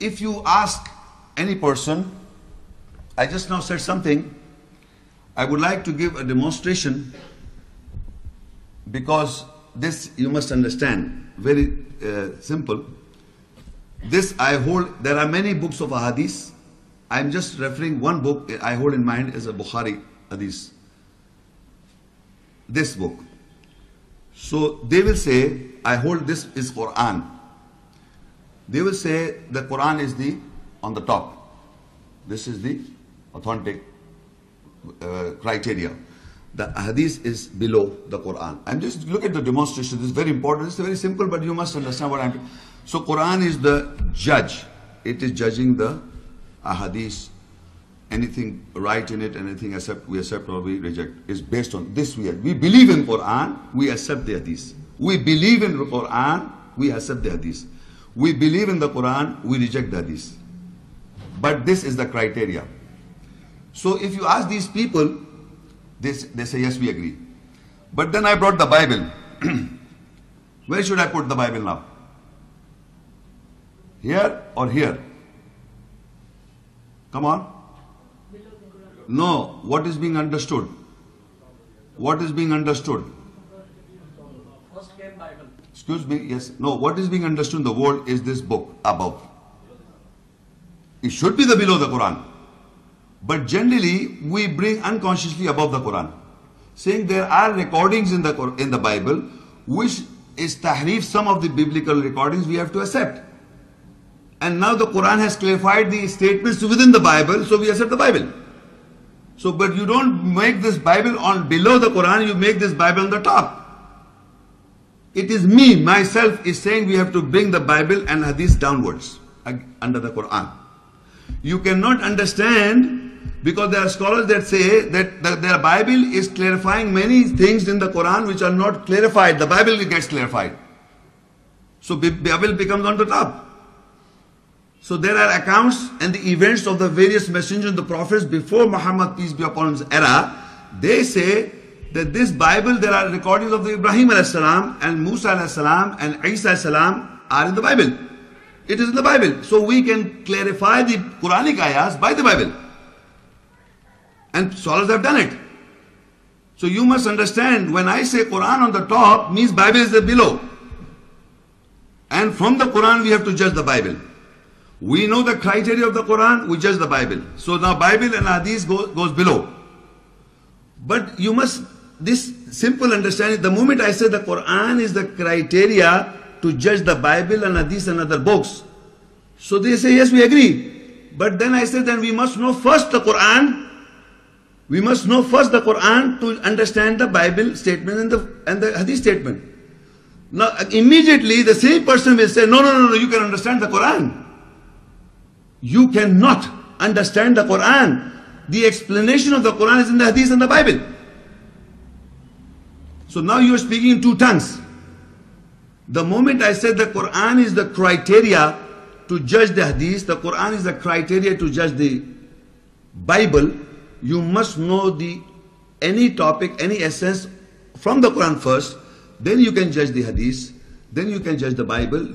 if you ask any person, I just now said something, I would like to give a demonstration, because this you must understand, very simple. This I hold, there are many books of hadith. I'm just referring one book I hold in mind is a Bukhari hadith. This book. So they will say, I hold this is Quran. They will say the Quran is on the top. This is the authentic criteria. The hadith is below the Quran. I'm just look at the demonstration. This is very important. It's very simple, but you must understand what I'm. So Quran is the judge. It is judging the hadith. Anything right in it, anything we accept or we reject is based on this. We believe in Quran, we accept the hadith. We believe in the Quran, we accept the hadith. We believe in the Quran, we reject the hadith. But this is the criteria. So if you ask these people, they say yes, we agree. But then I brought the Bible. Where should I put the Bible now? Here or here? Come on. No, what is being understood? What is being understood? First came Bible. Excuse me, yes. No, what is being understood in the world is this book above. It should be the below the Quran. But generally, we bring unconsciously above the Quran. Saying there are recordings in the Bible which is tahrif, some of the biblical recordings we have to accept. And now the Quran has clarified the statements within the Bible, so we accept the Bible. So, but you don't make this Bible on below the Quran, you make this Bible on the top. It is me, myself, is saying we have to bring the Bible and hadith downwards, under the Quran. You cannot understand, because there are scholars that say that their Bible is clarifying many things in the Quran which are not clarified. The Bible gets clarified. So, Bible becomes on the top. So there are accounts and the events of the various messengers and the prophets before Muhammad, peace be upon his era. They say that this Bible, there are recordings of the Ibrahim a.s. and Musa a.s. and Isa a.s. are in the Bible. It is in the Bible. So we can clarify the Quranic ayahs by the Bible. And scholars have done it. So you must understand, when I say Quran on the top, means Bible is below. And from the Quran we have to judge the Bible. We know the criteria of the Quran, we judge the Bible. So now Bible and Hadith goes below. But you must, this simple understanding, the moment I say the Quran is the criteria to judge the Bible and Hadith and other books. So they say, yes, we agree. But then I say, then we must know first the Quran. We must know first the Quran to understand the Bible statement and the Hadith statement. Now immediately the same person will say, no, you can understand the Quran. You cannot understand the Quran. The explanation of the Quran is in the Hadith and the Bible. So now you are speaking in two tongues. The moment I said the Quran is the criteria to judge the Hadith, the Quran is the criteria to judge the Bible, you must know any topic, any essence from the Quran first, then you can judge the Hadith, then you can judge the Bible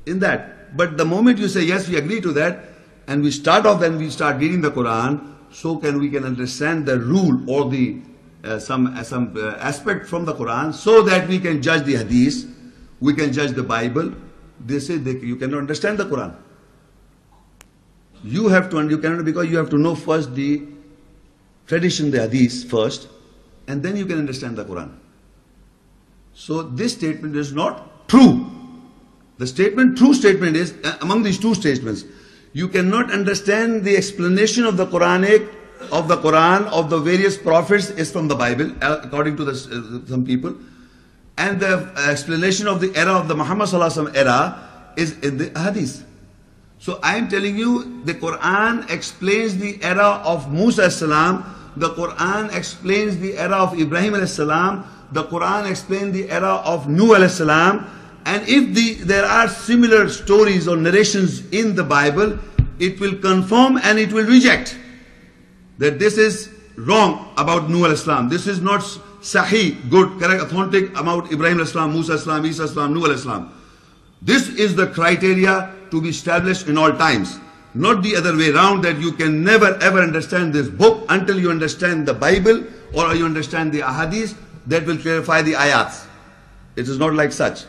in that. But the moment you say, yes, we agree to that, and we start off when we start reading the Quran, so we can understand the rule or the some aspect from the Quran, so that we can judge the Hadith, we can judge the Bible. They say you cannot understand the Quran. You cannot, because you have to know first the tradition, the Hadith first, and then you can understand the Quran. So this statement is not true. The true statement is, among these two statements, you cannot understand the explanation of the Quran, of the various prophets is from the Bible, according to some people. And the explanation of the era of the Muhammad Sallallahu Alaihi Wasallam era is in the Hadith. So I am telling you, the Quran explains the era of Musa Salam, the Quran explains the era of Ibrahim Salam, the Quran explains the era of Nuh Salam. And if there are similar stories or narrations in the Bible, it will confirm and it will reject that this is wrong about Nuh al-Islam. This is not sahih, good, correct, authentic about Ibrahim al-Islam, Musa al-Islam, Isa al-Islam, Nuh al-Islam. This is the criteria to be established in all times. Not the other way around, that you can never ever understand this book until you understand the Bible or you understand the ahadith that will clarify the ayats. It is not like such.